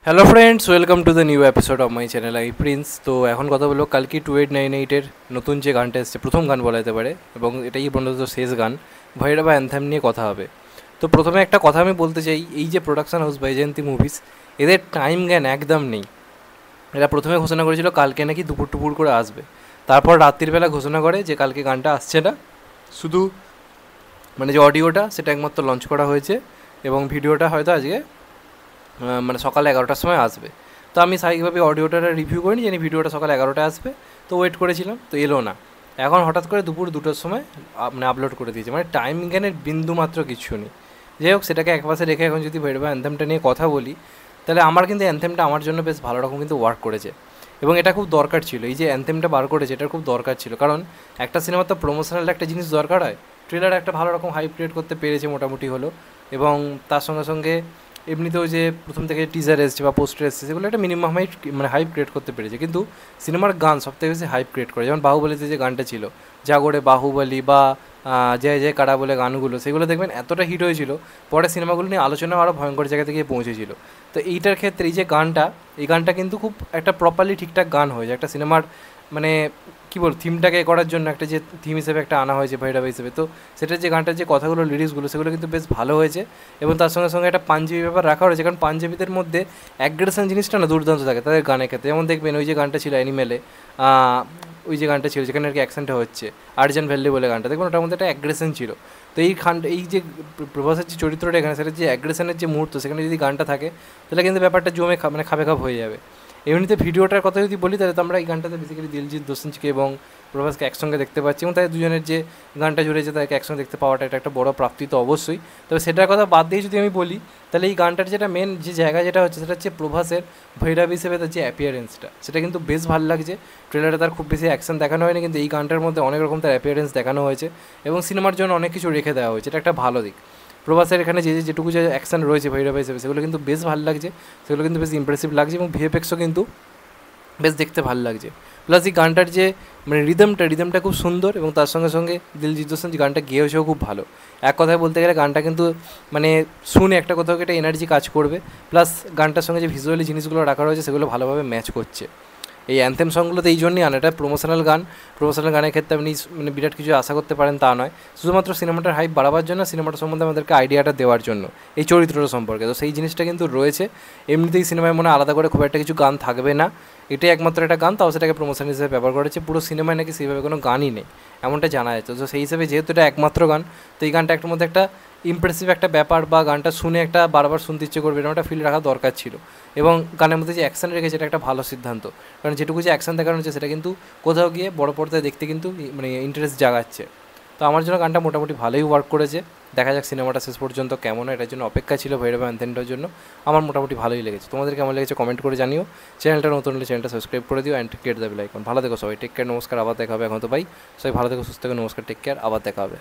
Hello friends, welcome to the new episode of my channel I Prince. তো এখন কথা বলবো কালকি 2898-এর নতুন যে গানটা এসছে, প্রথম গান বলা যেতে পারে, এবং এটাই বন্ধুত্ব শেষ গান, ভৈরবা অ্যান্থেম নিয়ে কথা হবে। তো প্রথমে একটা কথা আমি বলতে চাই, এই যে প্রোডাকশন হাউস বৈজয়ন্তী মুভিস, এদের টাইম জ্ঞান একদম নেই। এরা প্রথমে ঘোষণা করেছিল কালকে নাকি দুপুর টুপুর করে আসবে, তারপর রাত্রিবেলা ঘোষণা করে যে কালকে গানটা আসছে না, শুধু মানে যে অডিওটা সেটা একমাত্র লঞ্চ করা হয়েছে, এবং ভিডিওটা হয়তো আজকে মানে সকাল 11টার সময় আসবে। তো আমি স্বাভাবিকভাবে অডিওটা রিভিউ করিনি, জানি ভিডিওটা সকাল 11টায় আসবে, তো ওয়েট করেছিলাম, তো এলো না। এখন হঠাৎ করে দুপুর 2টোর সময় মানে আপলোড করে দিয়েছে, মানে টাইম জ্ঞানের বিন্দু মাত্র কিছু নেই। যাই হোক, সেটাকে একপাশে রেখে এখন যদি ভৈরবা অ্যান্থেমটা নিয়ে কথা বলি, তাহলে আমার কিন্তু অ্যান্থেমটা আমার জন্য বেশ ভালো রকম কিন্তু ওয়ার্ক করেছে, এবং এটা খুব দরকার ছিল। এই যে অ্যান্থেমটা বার করেছে, এটা খুব দরকার ছিল, কারণ একটা সিনেমার তো প্রমোশনাল একটা জিনিস দরকার হয়। ট্রেলার একটা ভালো রকম হাইপ ক্রিয়েট করতে পেরেছে মোটামুটি হলো, এবং তার সঙ্গে সঙ্গে এমনিতেও যে প্রথম থেকে টিজার এসছে বা পোস্টার এসছে, সেগুলো একটা মিনিমাম হাইপ মানে হাইপ ক্রিয়েট করতে পেরেছে। কিন্তু সিনেমার গান সবথেকে বেশি হাইপ ক্রিয়েট করে, যেমন বাহুবলীতে যে গানটা ছিল জাগরে বাহুবলী বা জয় জয় কারা বলে গানগুলো, সেগুলো দেখবেন এতটা হিট হয়েছিল, পরে সিনেমাগুলো নিয়ে আলোচনা আরও ভয়ঙ্কর জায়গাতে গিয়ে পৌঁছেছিল। তো এইটার ক্ষেত্রে এই যে গানটা, এই গানটা কিন্তু খুব একটা প্রপারলি ঠিকঠাক গান হয়েছে একটা সিনেমার, মানে কী বল, থিমটাকে করার জন্য একটা যে থিম হিসেবে একটা আনা হয়েছে ভৈরবা হিসেবে। তো সেটার যে গানটার যে কথাগুলো, লিরিক্সগুলো, সেগুলো কিন্তু বেশ ভালো হয়েছে, এবং তার সঙ্গে সঙ্গে একটা পাঞ্জাবি ব্যাপার রাখা হয়েছে, কারণ পাঞ্জাবিদের মধ্যে অ্যাগ্রেশন জিনিসটা না দুর্দান্ত থাকে তাদের গানের ক্ষেত্রে। যেমন দেখবেন ওই যে গানটা ছিল অ্যানিমেলে, ওই যে গানটা ছিল যেখানে আর কি অ্যাকসেন্টটা হচ্ছে, আর্জেন ভ্যালি বলে গানটা, দেখবেন ওটার মধ্যে একটা অ্যাগ্রেশন ছিল। তো এই এই যে প্রভাসের যে চরিত্রটা এখানে, সেটা যে অ্যাগ্রেশনের যে মুহূর্ত, সেখানে যদি গানটা থাকে, তাহলে কিন্তু ব্যাপারটা জমে মানে খাবে খাপ হয়ে যাবে। এমনিতে ভিডিওটার কথা যদি বলি, তাহলে তো আমরা এই গানটাতে বেসিক্যালি দিলজিৎ দোসাঞ্জকে এবং প্রভাসকে একসঙ্গে দেখতে পাচ্ছি, এবং তাদের দুজনের যে গানটা জুড়েছে তাদেরকে একসঙ্গে দেখতে পাওয়াটা এটা একটা বড় প্রাপ্তি তো অবশ্যই। তবে সেটার কথা বাদ দিয়ে যদি আমি বলি, তাহলে এই গানটার যেটা মেন যে জায়গা যেটা হচ্ছে, সেটা হচ্ছে প্রভাসের ভৈরব হিসেবে তার যে অ্যাপিয়ারেন্সটা, সেটা কিন্তু বেশ ভালো লাগছে। ট্রেলারে তার খুব বেশি অ্যাকশন দেখানো হয়নি, কিন্তু এই গানটার মধ্যে অনেক রকম তার অ্যাপিয়ারেন্স দেখানো হয়েছে, এবং সিনেমার জন্য অনেক কিছু রেখে দেওয়া হয়েছে, এটা একটা ভালো দিক। প্রভাসের এখানে যেটুকু যে অ্যাকশন রয়েছে ভৈরব হিসেবে, সেগুলো কিন্তু বেশ ভালো লাগছে, সেগুলো কিন্তু বেশ ইমপ্রেসিভ লাগছে, এবং ভিএফএক্সও কিন্তু বেশ দেখতে ভালো লাগছে। প্লাস এই গানটার যে মানে রিদমটা খুব সুন্দর, এবং তার সঙ্গে সঙ্গে দিলজিৎ দোসাঞ্জ গানটা গেয়েছেও খুব ভালো। এক কথায় বলতে গেলে গানটা কিন্তু মানে শুনে একটা কোথাও একটা এনার্জি কাজ করবে, প্লাস গানটার সঙ্গে যে ভিজুয়ালি জিনিসগুলো রাখা রয়েছে, সেগুলো ভালোভাবে ম্যাচ করছে। এই অ্যান্থেম সংগুলোতে এই জন্যই আনা, এটা প্রমোশনাল গান। প্রমোশনাল গানের ক্ষেত্রে আপনি মানে বিরাট কিছু আশা করতে পারেন তা নয়, শুধুমাত্র সিনেমাটার হাইপ বাড়াবার জন্য, সিনেমাটা সম্বন্ধে আমাদেরকে আইডিয়াটা দেওয়ার জন্য, এই চরিত্রটা সম্পর্কে। তো সেই জিনিসটা কিন্তু রয়েছে। এমনিতেই সিনেমায় মনে আলাদা করে খুব একটা কিছু গান থাকবে না, এটাই একমাত্র একটা গান, তাও সেটাকে প্রমোশন হিসেবে ব্যবহার করেছে। পুরো সিনেমায় নাকি সেইভাবে কোনো গানই নেই, এমনটা জানা যাচ্ছে। তো সেই হিসেবে যেহেতু এটা একমাত্র গান, তো এই গানটা একটার মধ্যে একটা ইমপ্রেসিভ একটা ব্যাপার, বা গানটা শুনে একটা বারবার শুনতে ইচ্ছে করবে, এরকম একটা ফিল রাখা দরকার ছিল। এবং গানের মধ্যে যে অ্যাকশন রেখেছে, এটা একটা ভালো সিদ্ধান্ত, কারণ যেটুকু যে অ্যাকশন দেখানো হচ্ছে, সেটা কিন্তু কোথাও গিয়ে বড় পর্দায় দেখতে কিন্তু মানে ইন্টারেস্ট জাগাচ্ছে। তো আমার জন্য গানটা মোটামুটি ভালোই ওয়ার্ক করেছে। দেখা যাক সিনেমাটা শেষ পর্যন্ত কেমন হয়, এটার জন্য অপেক্ষা ছিল ভৈরবা অ্যান্থেমটার জন্য। আমার মোটামুটি ভালোই লেগেছে। তোমাদের কেমন লেগেছে কমেন্ট করে জানিও। চ্যানেলটা নতুন হলে চ্যানেলটা সাবস্ক্রাইব করে দিও, and click the bell icon. ভালো থেকো সবাই, টেক কেয়ার, নমস্কার, আবার দেখা হবে। এখন তো ভাই সবাই ভালো থেকো, সুস্থ থেকো, নমস্কার, টেক কেয়ার, আবার দেখা হবে।